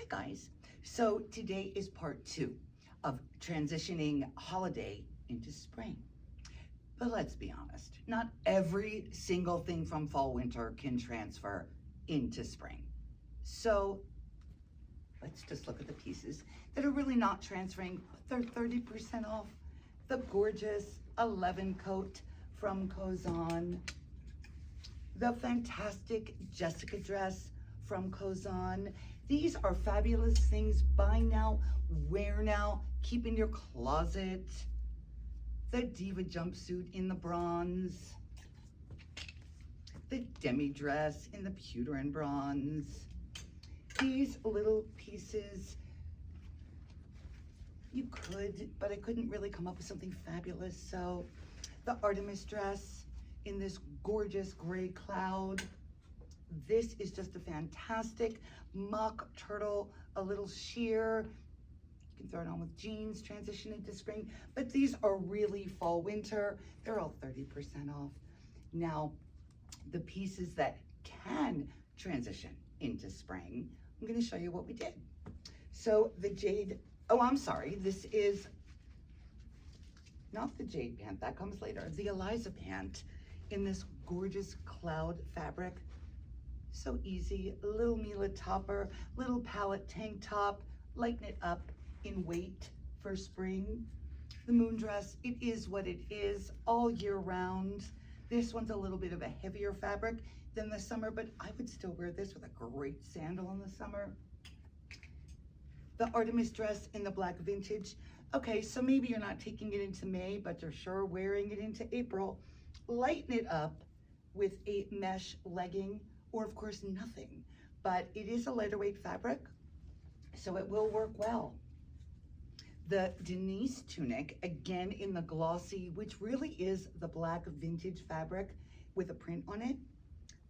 guys. So today is part 2 of transitioning holiday into spring. But let's be honest, not every single thing from fall winter can transfer into spring. So let's just look at the pieces that are really not transferring, but they're 30% off. The gorgeous 11 coat from Cozan, the fantastic Jessica dress from Cozan. These are fabulous things. Buy now, wear now, keep in your closet. The Diva jumpsuit in the bronze. The demi dress in the pewter and bronze. These little pieces, you could, but I couldn't really come up with something fabulous. So the Artemis dress in this gorgeous gray cloud. This is just a fantastic mock turtle, a little sheer. You can throw it on with jeans, transition into spring, but these are really fall winter. They're all 30% off. Now, the pieces that can transition into spring, I'm gonna show you what we did. So the jade, oh, I'm sorry, this is not the jade pant, that comes later. The Eliza pant in this gorgeous cloud fabric. So easy, little Mila topper, little palette tank top, lighten it up in weight for spring. The moon dress, it is what it is all year round. This one's a little bit of a heavier fabric than the summer, but I would still wear this with a great sandal in the summer. The Artemis dress in the black vintage. Okay, so maybe you're not taking it into May, but you're sure wearing it into April. Lighten it up with a mesh legging, or of course nothing, but it is a lighter weight fabric, so it will work well. The Denise tunic, again in the glossy, which really is the black vintage fabric with a print on it.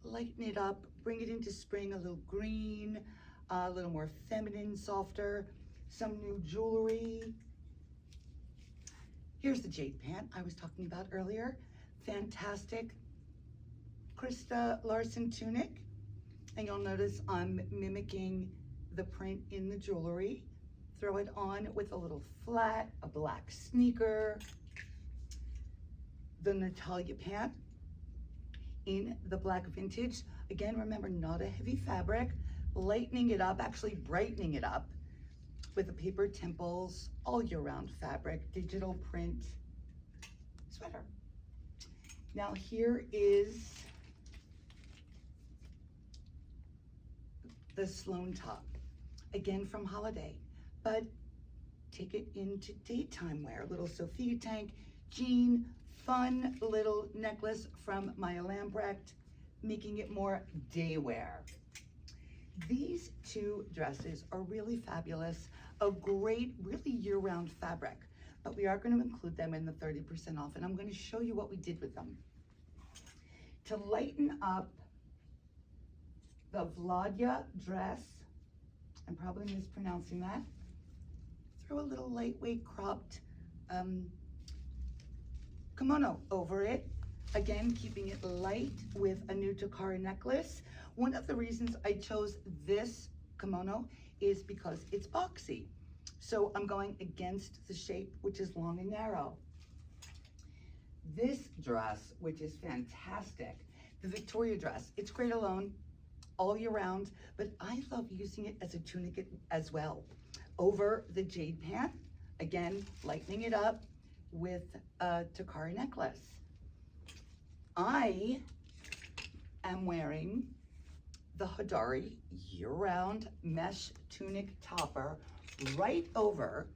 Lighten it up, bring it into spring, a little green, a little more feminine, softer, some new jewelry. Here's the jade pant I was talking about earlier. Fantastic Krista Larson tunic, and you'll notice I'm mimicking the print in the jewelry. Throw it on with a little flat, a black sneaker. The Natalia pant in the black vintage. Again, remember, not a heavy fabric, lightening it up, actually brightening it up with the paper temples, all year round fabric, digital print sweater. Now here is the Sloan top, again from holiday, but take it into daytime wear. Little Sophia tank, jean, fun little necklace from Maya Lambrecht, making it more day wear. These two dresses are really fabulous, a great, really year-round fabric, but we are going to include them in the 30% off, and I'm going to show you what we did with them. To lighten up the Vladya dress, I'm probably mispronouncing that, throw a little lightweight cropped kimono over it. Again, keeping it light with a new Takara necklace. One of the reasons I chose this kimono is because it's boxy. So I'm going against the shape, which is long and narrow. This dress, which is fantastic, the Victoria dress, it's great alone all year round, but I love using it as a tunic as well. Over the jade pant, again, lightening it up with a Takara necklace. I am wearing the Heydari year-round mesh tunic topper right over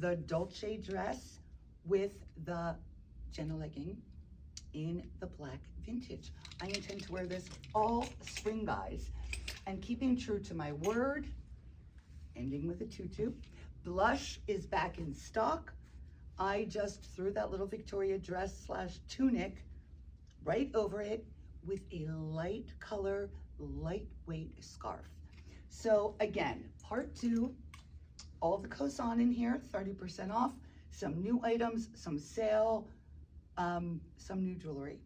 the Dolce dress with the Jenna legging in the black vintage. I intend to wear this all spring, guys, and keeping true to my word, ending with a tutu. Blush is back in stock. I just threw that little Victoria dress slash tunic right over it with a light color, lightweight scarf. So again, part 2, all the Cozan in here, 30% off, some new items, some sale, some new jewelry.